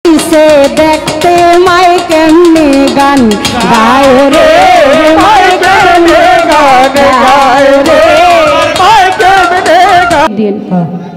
इसे देखते माय केमने गान गाय रे माय केमने गान गाय रे माय केमने गान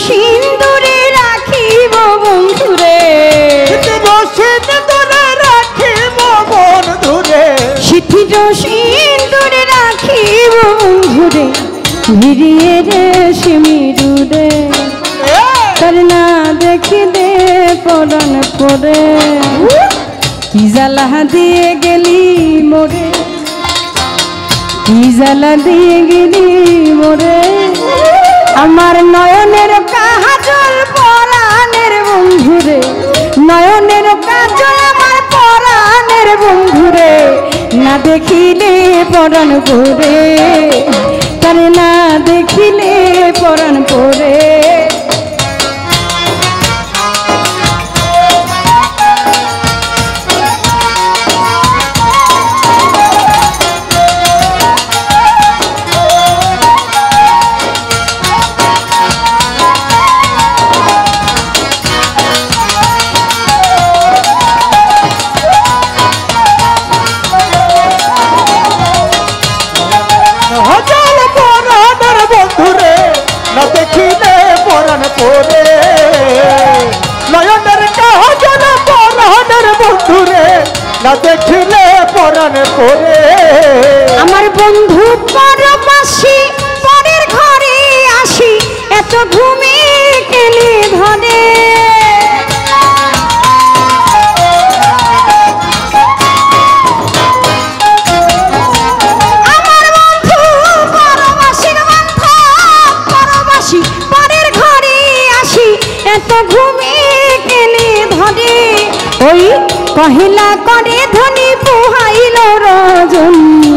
সিন্দুরে রাখিব বন্ধুরে সিন্দুরে রাখিব বন্ধুরে সিথির সিন্দুরে রাখিব বন্ধুরে ভিড়িয়ে রে সিমিরুরে তার না দেখিলে পরাণ পরে কি জ্বালা দিয়ে গেলি মোরে কি জ্বালা দিয়ে গেলি মোরে আমার নয়নের কাজল পরাণের বন্ধুরে নয়নের কাজল আমার পরাণের বন্ধুরে না দেখিলে পরাণ পরে তারে না দেখিলে পরাণ পরে দেখিলে পরাণ পরে আমার বন্ধু পরবাসী পরের ঘরে আসি এত ঘুমে কেলে ধরে আমার বন্ধু পরবাসীর বন্ধু পরবাসী পরের ঘরে আসি এত ঘুমে কেলে ধরে ওই কহিলা করে ধনী পোহাইল রজনী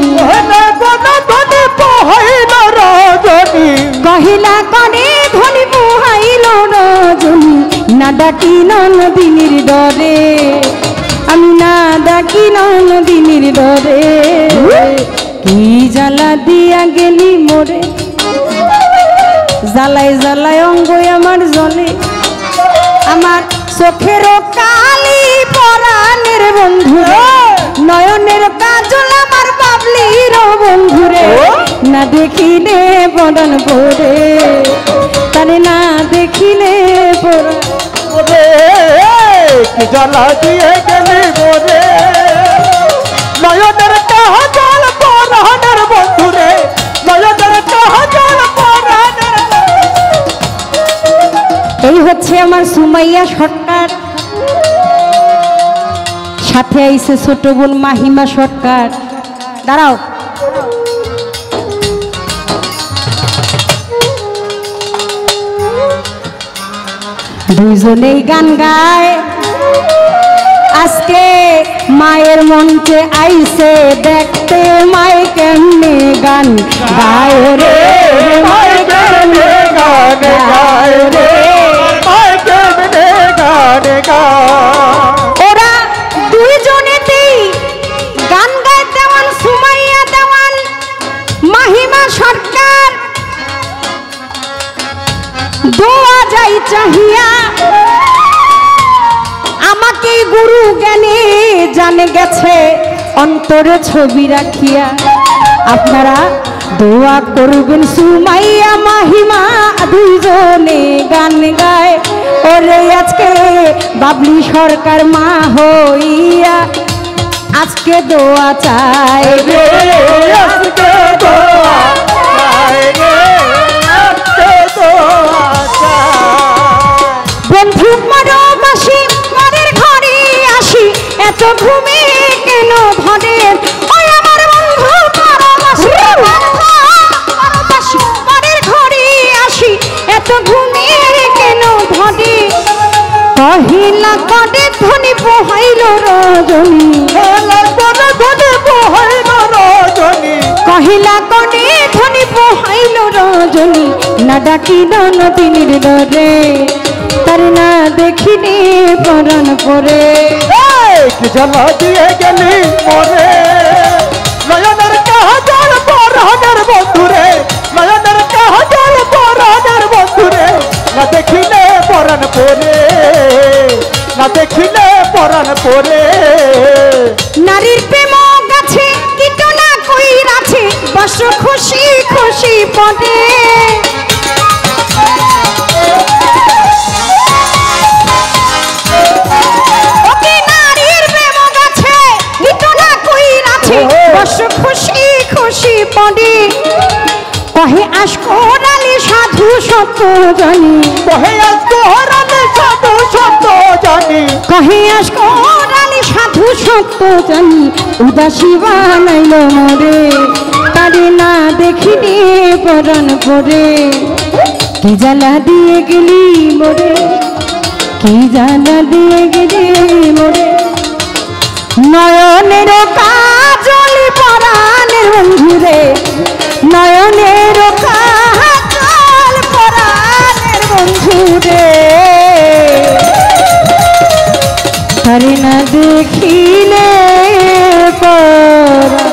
কহিলা করে ধনী পোহাইল রজনী না ডাকি নদিনীর ডরে আমি না ডাকি নদিনীর ডরে কি জ্বালা দিয়া গেলি মোরে জ্বালাই জ্বালাই অঙ্গ আমার জলে আমার চোখের কালি পরাণের বন্ধুরে নয়নের কাজল আমার বাবলির বন্ধুরে না দেখিলে পরাণ পরে তারে না দেখিলে পরে কি জ্বালা দিয়ে গেলি মোরে নয়নের কাজল পরাণের বন্ধুরে নয়নের কাজল পরাণের এই হচ্ছে আমার সুমাইয়া সরকার সাথে আইছে ছোট বোন মাহিমা সরকার দাঁড়াও দুইজনেই গান গায় আজকে মায়ের মঞ্চে আইছে দেখতে মায় কেমনে গান গায় রে মায় কেমনে গান গায় রে মায় কেমনে গান গায় ওরা দুইজনেতেই গান গায় দেওয়ান সুমাইয়া দেওয়ান মাহিমা সরকার দোয়া যাই চাহিয়া আমাকে গুরু জ্ঞানে জানে গেছে অন্তরে ছবি রাখিয়া। আপনারা দোয়া করবেন সুমাইয়া মাহিমা দুইজনে গান গায় ওরে আজকে বাবলি সরকার মা হইয়া আজকে দোয়া চাই রে আজকে দোয়া চাই রে আজকে দোয়া চাই। বন্ধু মারবাসী মাদের ঘরে আসি এত ঘুমে কেন ধরে ওই আমার বন্ধু মারবাসী মাদের ঘরে আসি এত ঘুমে কেন ধরে কহিলা কডে ধনি পোহাইল রজনী কহিলা কডে ধনি পোহাইল রজনী না ডাকিল নদীর ডরে তার না দেখিনি পরাণ পরে জ্বালা দিয়ে গেলি মরে নয়নের কাজল পরাণের বন্ধুরে নয়নের কাজল পরাণের বন্ধুরে না দেখিলে পরাণ পরে না দেখিলে পরাণ পরে। নারীর প্রেম গাছে কীটনা কই রাছে বস খুশি খুশি পদে ওকে নারীর প্রেম গাছে কীটনা কই রাছে বস খুশি খুশি পদে কহে আশকরালি সাধু সত্য জানি কহে আশকরালি সাধু সত্য জানি কহে আশকরালি সাধু সত্য জানি উদাসী বানাইল মরে তারে না দেখিনি পরাণ পরে কি জ্বালা দিয়ে গেলি মরে কি জ্বালা দিয়ে গেলি মরে নয়নের কাজল পরাণের বন্ধুরে নয়নের কাজল পরাণের বন্ধুরে তারে না দেখিলে পরে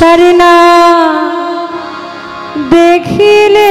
তারে না দেখিলে